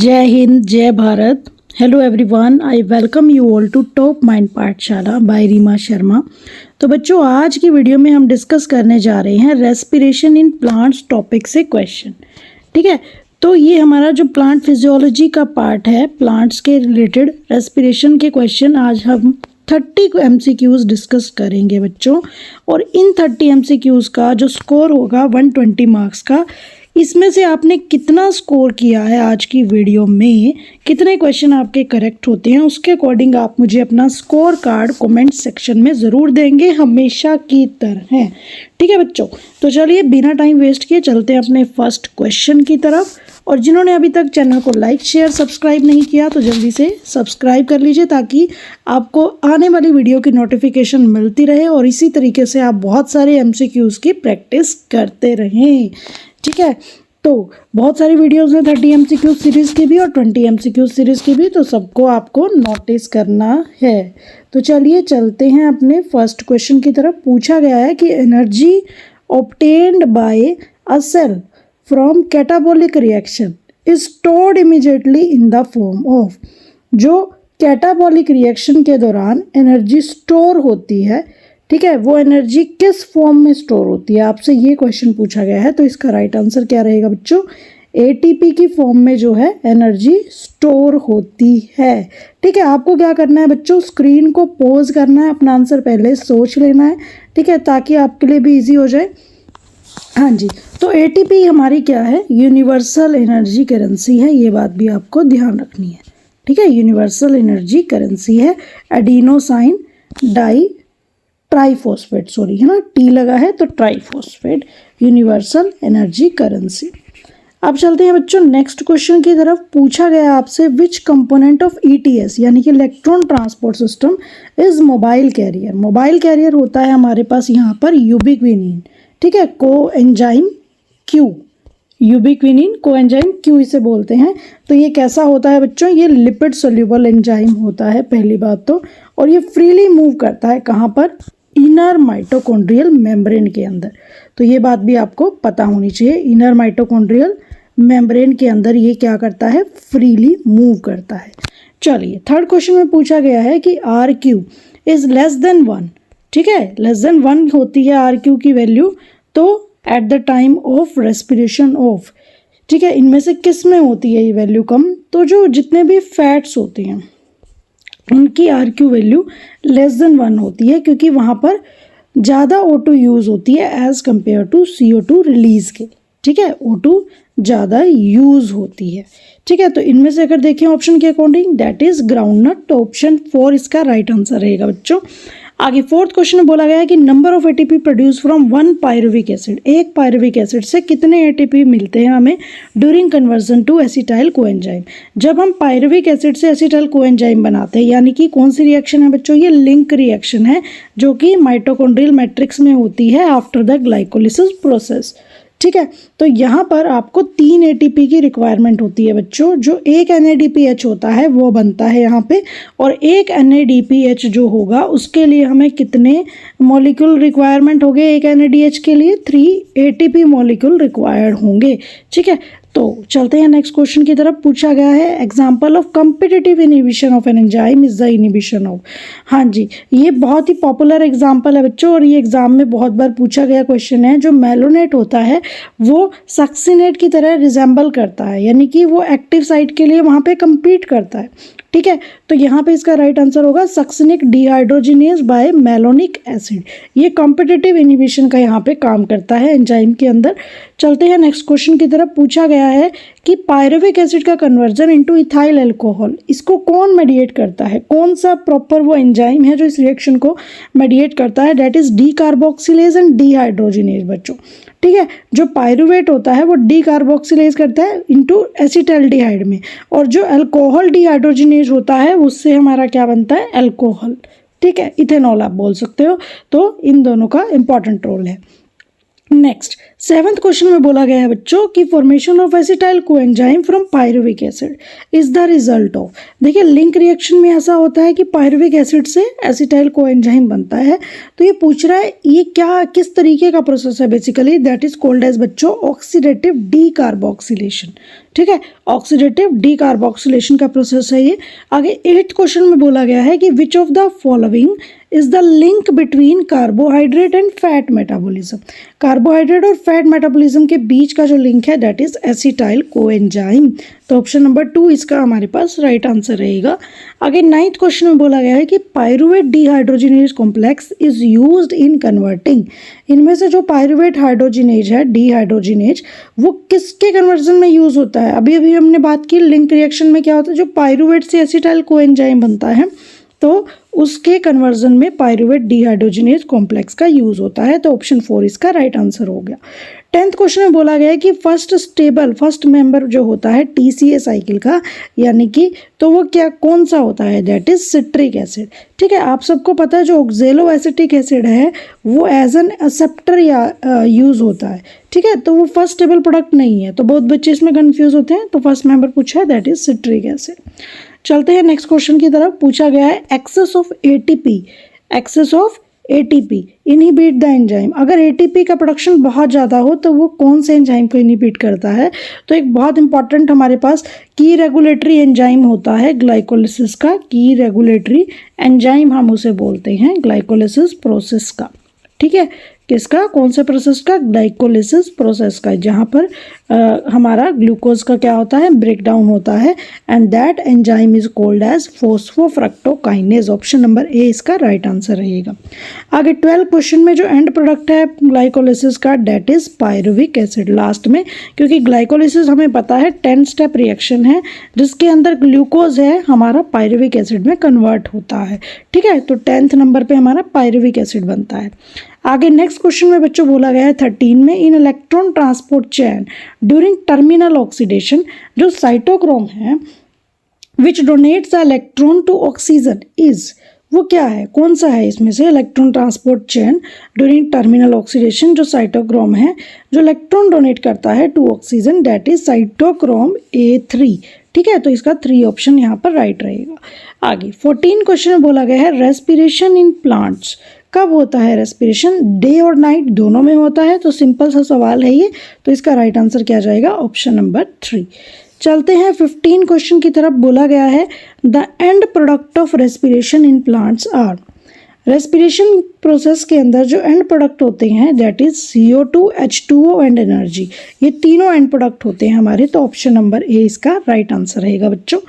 जय हिंद, जय Bharat. Hello everyone, I welcome you all to Top Mind Pathshala by Reema Sharma. तो बच्चों, आज की वीडियो में हम डिस्कस करने जा रहे हैं रेस्पिरेशन इन प्लांट्स टॉपिक से क्वेश्चन। ठीक है, तो ये हमारा जो प्लांट फिजियोलॉजी का पार्ट है, प्लांट्स के रिलेटेड रेस्पिरेशन के क्वेश्चन आज हम 30 MCQs डिस्कस करेंगे बच्चों। और इन 30 MCQs का जो स्कोर होगा 120 मार्क्स का, इसमें से आपने कितना स्कोर किया है आज की वीडियो में, कितने क्वेश्चन आपके करेक्ट होते हैं, उसके अकॉर्डिंग आप मुझे अपना स्कोर कार्ड कमेंट सेक्शन में ज़रूर देंगे, हमेशा की तरह। ठीक है बच्चों, तो चलिए बिना टाइम वेस्ट किए चलते हैं अपने फर्स्ट क्वेश्चन की तरफ। और जिन्होंने अभी तक चैनल को लाइक शेयर सब्सक्राइब नहीं किया तो जल्दी से सब्सक्राइब कर लीजिए, ताकि आपको आने वाली वीडियो की नोटिफिकेशन मिलती रहे और इसी तरीके से आप बहुत सारे MCQs की प्रैक्टिस करते रहें। ठीक है, तो बहुत सारी वीडियोस हैं 30 MCQ सीरीज़ की भी और 20 MCQ सीरीज़ की भी, तो सबको आपको नोटिस करना है। तो चलिए चलते हैं अपने फर्स्ट क्वेश्चन की तरफ। पूछा गया है कि energy obtained by a cell from catabolic reaction is stored immediately in the form of. जो कैटाबॉलिक रिएक्शन के दौरान एनर्जी स्टोर होती है, ठीक है, वो एनर्जी किस फॉर्म में स्टोर होती है, आपसे ये क्वेश्चन पूछा गया है। तो इसका राइट आंसर क्या रहेगा बच्चों? ATP की फॉर्म में जो है एनर्जी स्टोर होती है। ठीक है, आपको क्या करना है बच्चों, स्क्रीन को पॉज करना है, अपना आंसर पहले सोच लेना है, ठीक है, ताकि आपके लिए भी इजी हो जाए। हाँ जी, तो ATP हमारी क्या है, यूनिवर्सल एनर्जी करेंसी है, ये बात भी आपको ध्यान रखनी है। ठीक है, यूनिवर्सल एनर्जी करेंसी है। एडिनोसाइन डाई ट्राइफॉस्फेट, सॉरी है ना, टी लगा है तो ट्राइफॉस्फेट, यूनिवर्सल एनर्जी करेंसी। अब चलते हैं बच्चों नेक्स्ट क्वेश्चन की तरफ। पूछा गया आपसे विच कंपोनेंट ऑफ ETS यानी कि electron transport system is mobile carrier. Mobile carrier होता है हमारे पास यहाँ पर यूबिक्विनिन, ठीक है, को एंजाइम Q, यूबिक्विनिन को एंजाइम Q इसे बोलते हैं। तो ये कैसा होता है बच्चों, ये लिपिड सोल्यूबल एंजाइम होता है पहली बात तो, और ये फ्रीली मूव करता है कहाँ पर, इनर माइटोकॉन्ड्रियल मेम्ब्रेन के अंदर। तो ये बात भी आपको पता होनी चाहिए, इनर माइटोकॉन्ड्रियल मेम्ब्रेन के अंदर ये क्या करता है, फ्रीली मूव करता है। चलिए थर्ड क्वेश्चन में पूछा गया है कि RQ इज लेस देन 1, ठीक है, लेस देन 1 होती है RQ की वैल्यू, तो at the time of respiration of, ठीक है, इनमें से किस में होती है ये वैल्यू कम, तो जो जितने भी फैट्स होते हैं उनकी RQ वैल्यू लेस देन 1 होती है, क्योंकि वहाँ पर ज़्यादा O2 यूज़ होती है as compare to CO2 release के। ठीक है, O2 ज़्यादा यूज़ होती है। ठीक है, तो इनमें से अगर देखें ऑप्शन के अकॉर्डिंग, दैट इज़ ग्राउंडनट, तो ऑप्शन 4 इसका राइट आंसर रहेगा बच्चों। आगे फोर्थ क्वेश्चन में बोला गया है कि number of ATP produce from 1 pyruvic acid. एक पायरुविक एसिड से कितने ATP मिलते हैं हमें during conversion to acetyl coenzyme. जब हम पायरुविक एसिड से एसिटाइल कोएंजाइम बनाते हैं, यानी कि कौन सी रिएक्शन है बच्चों, ये लिंक रिएक्शन है जो कि माइटोकॉन्ड्रियल मैट्रिक्स में होती है आफ्टर द ग्लाइकोलिसिस प्रोसेस। ठीक है, तो यहाँ पर आपको 3 ATP की रिक्वायरमेंट होती है बच्चों। जो एक NADPH होता है वो बनता है यहाँ पे, और एक NADPH जो होगा उसके लिए हमें कितने मॉलिक्यूल रिक्वायरमेंट होंगे, एक NADH के लिए 3 ATP मॉलिक्यूल रिक्वायर्ड होंगे। ठीक है, तो चलते हैं नेक्स्ट क्वेश्चन की तरफ। पूछा गया है example of competitive inhibition of an enzyme is the inhibition of. हाँ जी, ये बहुत ही पॉपुलर एग्जाम्पल है बच्चों, और ये एग्जाम में बहुत बार पूछा गया क्वेश्चन है। जो मेलोनेट होता है वो सक्सिनेट की तरह रिजेंबल करता है, यानी कि वो एक्टिव साइट के लिए वहाँ पे कम्पीट करता है। ठीक है, तो यहाँ पे इसका राइट आंसर होगा succinic dehydrogenase by malonic acid. ये कॉम्पिटिटिव इनिबिशन का यहाँ पे काम करता है एंजाइम के अंदर। चलते हैं नेक्स्ट क्वेश्चन की तरफ। पूछा गया है कि पायरुविक एसिड का कन्वर्जन इनटू इथाइल अल्कोहल, इसको कौन मेडिएट करता है, कौन सा प्रॉपर वो एंजाइम है जो इस रिएक्शन को मेडिएट करता है, that is D carboxylase and dehydrogenase बच्चों। ठीक है, जो पायरुवेट होता है वो डी कार्बोक्सिलेज करता है इनटू एसिटाल्डिहाइड में, और जो अल्कोहल डिहाइड्रोजिनेज होता है उससे हमारा क्या बनता है, अल्कोहल। ठीक है, इथेनॉल आप बोल सकते हो। तो इन दोनों का इंपॉर्टेंट रोल है। नेक्स्ट 7th क्वेश्चन में बोला गया है बच्चों कि formation of acetyl coenzyme from pyruvic acid is the result of. देखिए लिंक रिएक्शन में ऐसा होता है कि पायरुविक एसिड से एसिटाइल कोएंजाइम बनता है। तो ये पूछ रहा है ये क्या किस तरीके का प्रोसेस है, basically that is called as बच्चों ऑक्सीडेटिव डीकार्बोक्सिलेशन। ठीक है, ऑक्सीडेटिव डीकार्बोक्सिलेशन का प्रोसेस है ये। आगे 8th क्वेश्चन में बोला गया है कि which of the following is the link between carbohydrate and fat metabolism. Carbohydrate और फैट मेटाबॉलिज्म के बीच का जो लिंक है दैट इज एसिटाइल कोएंजाइम। तो ऑप्शन नंबर 2 इसका हमारे पास राइट आंसर रहेगा। आगे 9th क्वेश्चन में बोला गया है कि pyruvate dehydrogenase complex is used in converting. इनमें से जो पायरुवेट हाइड्रोजिनेज है डीहाइड्रोजिनेज वो किसके कन्वर्जन में यूज होता है। अभी अभी हमने बात की लिंक रिएक्शन में क्या होता है, जो पायरुवेट से एसिटाइल कोएंजाइम बनता है तो उसके कन्वर्जन में पायरुवेट डीहाइड्रोजिनेज कॉम्प्लेक्स का यूज होता है। तो ऑप्शन 4 इसका राइट आंसर हो गया। 10th क्वेश्चन में बोला गया है कि फर्स्ट मेंबर जो होता है टीसीए साइकिल का यानी कि तो वो क्या कौन सा होता है, दैट इज सिट्रिक एसिड। ठीक है, आप सबको पता है जो ऑक्जेलो एसिटिक एसिड है वो एज एन एक्सेप्टर या यूज होता है। ठीक है, तो वो फर्स्ट स्टेबल प्रोडक्ट नहीं है। तो बहुत बच्चे इसमें कंफ्यूज होते हैं। तो फर्स्ट मेंबर पूछा है दैट इज सिट्रिक एसिड। चलते हैं नेक्स्ट क्वेश्चन की तरफ। पूछा गया है excess of ATP inhibit the enzyme. अगर एटीपी का प्रोडक्शन बहुत ज़्यादा हो तो वो कौन से एंजाइम को इनहिबिट करता है। तो एक बहुत इंपॉर्टेंट हमारे पास की रेगुलेटरी एंजाइम होता है ग्लाइकोलिसिस का। की रेगुलेटरी एंजाइम हम उसे बोलते हैं ग्लाइकोलिसिस प्रोसेस का। ठीक है, किसका, कौन से प्रोसेस का, ग्लाइकोलिसिस प्रोसेस का, जहाँ पर हमारा ग्लूकोज का क्या होता है, ब्रेकडाउन होता है and that enzyme is called as phosphofructokinase. Option number A इसका राइट आंसर रहेगा। आगे 12 क्वेश्चन में जो एंड प्रोडक्ट है ग्लाइकोलिसिस का that is pyruvic acid last में, क्योंकि ग्लाइकोलिसिस हमें पता है 10 स्टेप रिएक्शन है जिसके अंदर ग्लूकोज है हमारा पायरुविक एसिड में कन्वर्ट होता है। ठीक है, तो 10th नंबर पे हमारा पायरुविक एसिड बनता है। आगे नेक्स्ट क्वेश्चन में बच्चों बोला गया है 13 में in electron transport chain during terminal oxidation जो साइटोक्रोम है which donates the electron to oxygen is, वो क्या है, कौन सा है इसमें से electron transport chain during terminal oxidation जो साइटोक्रोम है जो इलेक्ट्रॉन डोनेट करता है to oxygen that is cytochrome A3। ठीक है, तो इसका 3 ऑप्शन यहाँ पर राइट रहेगा। आगे 14 क्वेश्चन में बोला गया है रेस्पिरेशन इन प्लांट्स कब होता है। रेस्पिरेशन डे और नाइट दोनों में होता है। तो सिंपल सा सवाल है ये, तो इसका राइट आंसर क्या जाएगा, ऑप्शन नंबर 3। चलते हैं 15 क्वेश्चन की तरफ। बोला गया है the end product of respiration in plants are. Respiration process के अंदर जो एंड प्रोडक्ट होते हैं that is CO2 H2O and energy, ये तीनों एंड प्रोडक्ट होते हैं हमारे। तो ऑप्शन नंबर ए इसका राइट आंसर रहेगा बच्चों।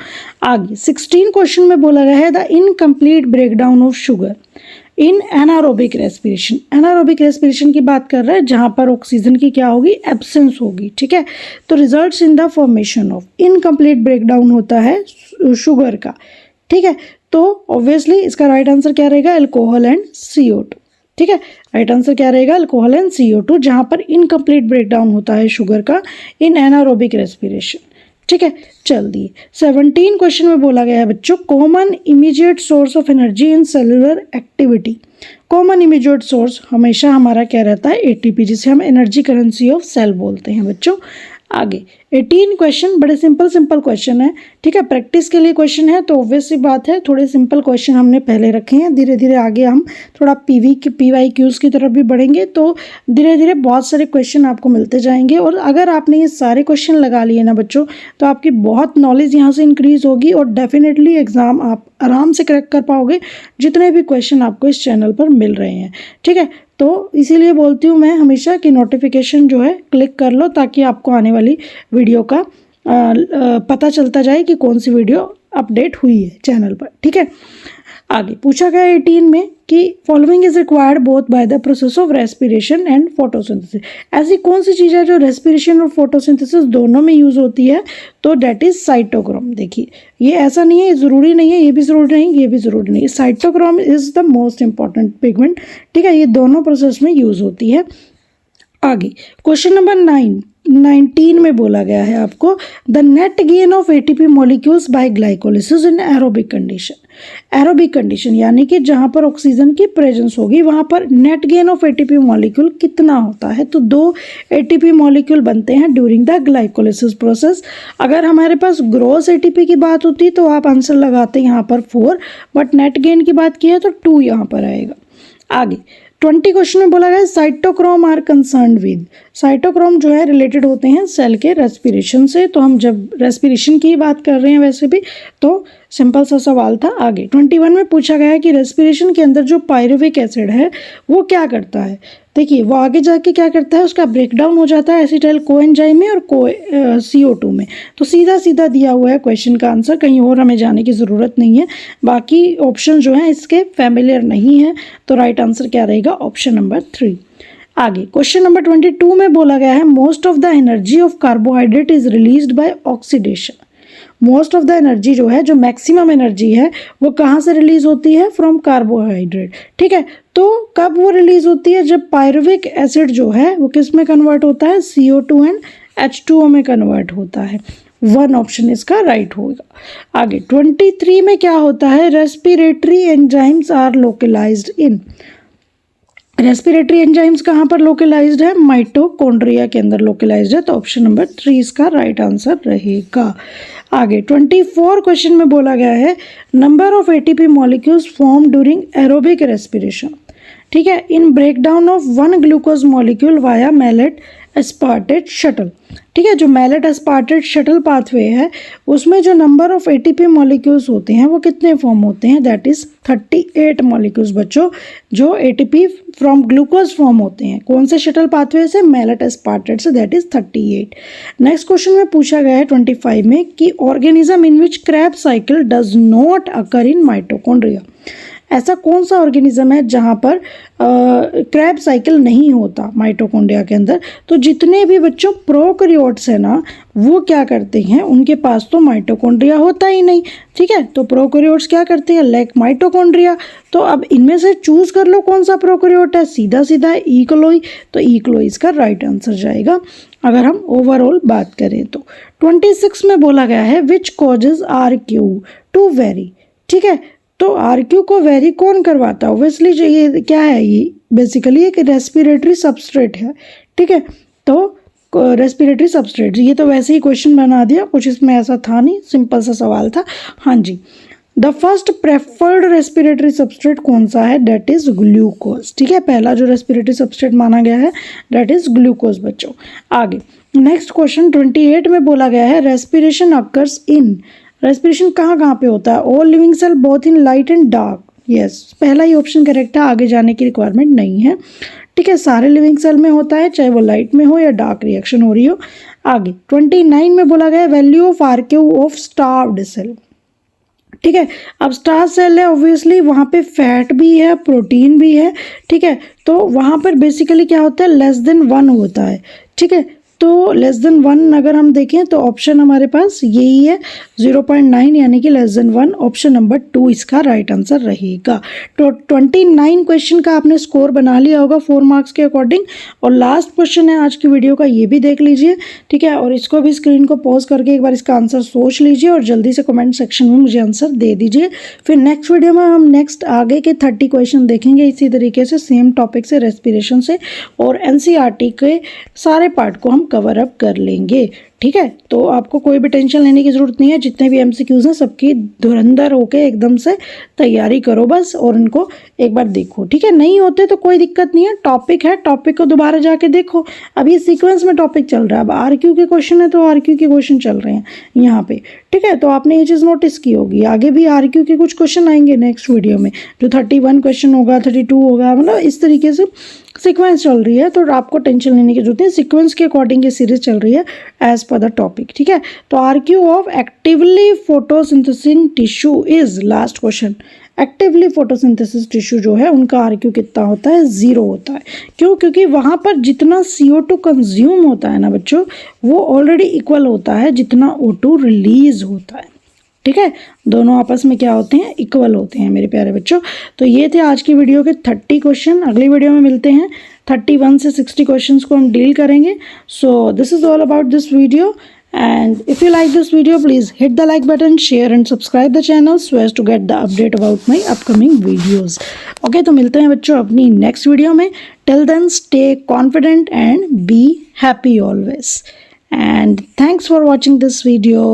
आगे 16 क्वेश्चन में बोला गया है the incomplete breakdown of sugar in anaerobic respiration. Anaerobic respiration की बात कर रहे हैं जहां पर ऑक्सीजन की क्या होगी, एब्सेंस होगी। ठीक है, तो results in the formation of incomplete breakdown होता है शुगर का। ठीक है, तो ऑब्वियसली इसका राइट आंसर क्या रहेगा, अल्कोहल एंड CO2। ठीक है, राइट आंसर क्या रहेगा, अल्कोहल एंड CO2 जहां पर इनकम्प्लीट ब्रेकडाउन होता है शुगर का इन एनारोबिक रेस्पिरेशन। ठीक है, चल दिए 17 क्वेश्चन में बोला गया है बच्चों common immediate source of energy in cellular activity. Common immediate source हमेशा हमारा क्या रहता है, ATP, जिसे हम एनर्जी करेंसी ऑफ सेल बोलते हैं बच्चों। आगे 18 क्वेश्चन बड़े सिंपल क्वेश्चन है। ठीक है, प्रैक्टिस के लिए क्वेश्चन है तो ऑब्वियस सी बात है थोड़े सिंपल क्वेश्चन हमने पहले रखे हैं। धीरे धीरे आगे हम थोड़ा PYQs की तरफ भी बढ़ेंगे तो धीरे धीरे बहुत सारे क्वेश्चन आपको मिलते जाएंगे। और अगर आपने ये सारे क्वेश्चन लगा लिए ना बच्चों तो आपकी बहुत नॉलेज यहाँ से इंक्रीज होगी और डेफिनेटली एग्जाम आप आराम से क्रैक कर पाओगे जितने भी क्वेश्चन आपको इस चैनल पर मिल रहे हैं। ठीक है, तो इसीलिए बोलती हूँ मैं हमेशा कि नोटिफिकेशन जो है क्लिक कर लो ताकि आपको आने वाली वीडियो का पता चलता जाए कि कौन सी वीडियो अपडेट हुई है चैनल पर। ठीक है, आगे पूछा गया 18 में कि following is required both by the process of respiration and photosynthesis. ऐसी कौन सी चीज़ है जो रेस्पिरेशन और फोटोसिंथेसिस दोनों में यूज होती है, तो डेट इज साइटोक्रोम। देखिए ये ऐसा नहीं है, ज़रूरी नहीं है, ये भी ज़रूरी नहीं, ये भी ज़रूरी नहीं। Cytochrome is the most important pigment. ठीक है, ये दोनों प्रोसेस में यूज होती है। आगे क्वेश्चन नंबर 9 19 में बोला गया है आपको the net gain of ATP molecules by glycolysis in aerobic condition. Aerobic condition यानी कि जहां पर ऑक्सीजन की प्रेजेंस होगी वहां पर net gain of ATP molecule कितना होता है, तो 2 एटीपी मॉलिक्यूल बनते हैं ड्यूरिंग द ग्लाइकोलिसिस प्रोसेस। अगर हमारे पास ग्रॉस एटीपी की बात होती तो आप आंसर लगाते यहाँ पर 4, बट नेट गेन की बात की है तो 2 यहाँ पर आएगा। आगे 20 क्वेश्चन में बोला गया cytochrome are concern with. Cytochrome जो है रिलेटेड होते हैं सेल के रेस्पिरेशन से, तो हम जब रेस्पिरेशन की बात कर रहे हैं वैसे भी तो सिंपल सा सवाल था। आगे 21 में पूछा गया है कि रेस्पिरेशन के अंदर जो पायरुविक एसिड है वो क्या करता है। देखिए वो आगे जाके क्या करता है, उसका ब्रेकडाउन हो जाता है एसिटाइल कोएंजाइम में और CO2 में। तो सीधा सीधा दिया हुआ है क्वेश्चन का आंसर, कहीं और हमें जाने की ज़रूरत नहीं है। बाकी ऑप्शन जो है इसके फैमिलियर नहीं है, तो राइट आंसर क्या रहेगा, ऑप्शन नंबर 3। आगे क्वेश्चन नंबर 22 में बोला गया है most of the energy of carbohydrate is released by oxidation. Most of the energy जो है, जो मैक्सिमम एनर्जी है वो कहाँ से रिलीज होती है, फ्रॉम कार्बोहाइड्रेट। ठीक है, तो कब वो रिलीज होती है, जब पायरुविक एसिड जो है वो किस में कन्वर्ट होता है, CO2 एंड H2O में कन्वर्ट होता है। 1 ऑप्शन इसका राइट होगा। आगे 23 में क्या होता है, respiratory enzymes are localised in. Respiratory enzymes कहाँ पर लोकलाइज्ड है, माइटोकॉन्ड्रिया के अंदर लोकलाइज्ड है, तो ऑप्शन नंबर 3 इसका राइट आंसर रहेगा। आगे 24 क्वेश्चन में बोला गया है number of ATP molecules form during aerobic respiration. ठीक है, in breakdown of 1 glucose molecule via malate aspartate shuttle. ठीक है, जो मैलेट एस्पार्टेट शटल पाथवे है उसमें जो नंबर ऑफ एटीपी मॉलिक्यूल्स होते हैं वो कितने फॉर्म होते हैं, दैट इज 38 मॉलिक्यूल्स बच्चों, जो एटीपी फ्रॉम ग्लूकोज फॉर्म होते हैं। कौन से शटल पाथवे से, मैलेट एस्पार्टेट से, दैट इज 38। नेक्स्ट क्वेश्चन में पूछा गया है 25 में कि organism in which Krebs cycle does not occur in mitochondria. ऐसा कौन सा ऑर्गेनिज्म है जहाँ पर क्रैब साइकिल नहीं होता माइटोकॉन्ड्रिया के अंदर। तो जितने भी बच्चों प्रोकैरियोट्स है ना वो क्या करते हैं, उनके पास तो माइटोकॉन्ड्रिया होता ही नहीं। ठीक है, तो प्रोकैरियोट्स क्या करते हैं, लैक माइटोकॉन्ड्रिया। तो अब इनमें से चूज कर लो कौन सा प्रोकैरियोट है, सीधा सीधा ई कोलोई, तो ई कोलोई इसका राइट आंसर जाएगा अगर हम ओवरऑल बात करें तो। 26 में बोला गया है which causes RQ to vary. ठीक है, तो RQ को वेरी कौन करवाता है, ओब्वियसली ये क्या है, ये बेसिकली एक रेस्पिरेटरी सबस्ट्रेट है। ठीक है, तो रेस्पिरेटरी सबस्ट्रेट, ये तो वैसे ही क्वेश्चन बना दिया, कुछ इसमें ऐसा था नहीं, सिंपल सा सवाल था। हाँ जी, the first preferred respiratory substrate कौन सा है, डेट इज ग्लूकोज। ठीक है, पहला जो रेस्पिरेटरी सबस्ट्रेट माना गया है डेट इज ग्लूकोज बच्चों। आगे नेक्स्ट क्वेश्चन 28 में बोला गया है रेस्पिरेशन अकर्स इन। रेस्पिरेशन कहाँ कहाँ पे होता है, all living cell both in light and dark. Yes, पहला ही ऑप्शन करेक्ट है, आगे जाने की रिक्वायरमेंट नहीं है। ठीक है, सारे लिविंग सेल में होता है, चाहे वो लाइट में हो या डार्क रिएक्शन हो रही हो। आगे 29 में बोला गया value of RQ of starved cell. ठीक है, अब स्टार्व सेल है ऑब्वियसली वहाँ पे फैट भी है, प्रोटीन भी है। ठीक है, तो वहाँ पर बेसिकली क्या होता है, लेस देन 1 होता है। ठीक है, तो लेस देन 1 अगर हम देखें तो ऑप्शन हमारे पास यही है 0.9 यानी कि लेस देन 1, ऑप्शन नंबर 2 इसका राइट आंसर रहेगा। तो 29 क्वेश्चन का आपने स्कोर बना लिया होगा 4 मार्क्स के अकॉर्डिंग। और लास्ट क्वेश्चन है आज की वीडियो का, ये भी देख लीजिए। ठीक है, और इसको भी स्क्रीन को पॉज करके एक बार इसका आंसर सोच लीजिए और जल्दी से कमेंट सेक्शन में मुझे आंसर दे दीजिए। फिर नेक्स्ट वीडियो में हम नेक्स्ट आगे के 30 क्वेश्चन देखेंगे इसी तरीके से, सेम टॉपिक से, रेस्पिरेशन से, और NCERT के सारे पार्ट को हम कवर अप कर लेंगे। ठीक है, तो आपको कोई भी टेंशन लेने की ज़रूरत नहीं है, जितने भी MCQs हैं सबकी धुरंधर होके एकदम से तैयारी करो बस, और इनको एक बार देखो। ठीक है, नहीं होते तो कोई दिक्कत नहीं है, टॉपिक है, टॉपिक को दोबारा जाके देखो। अभी सीक्वेंस में टॉपिक चल रहा है, अब RQ के क्वेश्चन है तो RQ के क्वेश्चन चल रहे हैं यहाँ पे। ठीक है, तो आपने ये चीज़ नोटिस की होगी, आगे भी RQ के कुछ क्वेश्चन आएंगे नेक्स्ट वीडियो में, जो 31 क्वेश्चन होगा, 32 होगा, मतलब इस तरीके से सीक्वेंस चल रही है, तो आपको टेंशन लेने की जरूरत नहीं, सीक्वेंस के अकॉर्डिंग ये सीरीज चल रही है एज पर द टॉपिक। ठीक है, तो RQ of actively photosynthesis tissue is, last question, actively photosynthesis tissue जो है उनका RQ कितना होता है, 0 होता है। क्यों, क्योंकि वहाँ पर जितना CO2 कंज्यूम होता है ना बच्चों, वो ऑलरेडी इक्वल होता है जितना O2 रिलीज होता है। ठीक है, दोनों आपस में क्या होते हैं, इक्वल होते हैं मेरे प्यारे बच्चों। तो ये थे आज की वीडियो के 30 क्वेश्चन। अगली वीडियो में मिलते हैं, 31 से 60 क्वेश्चंस को हम डील करेंगे। So this is all about this video, and if you like this video, please hit the like button, share and subscribe the channel so as to get the update about my upcoming videos. Okay, तो मिलते हैं बच्चों अपनी next video में। Till then, stay confident and be happy always, and thanks for watching this video.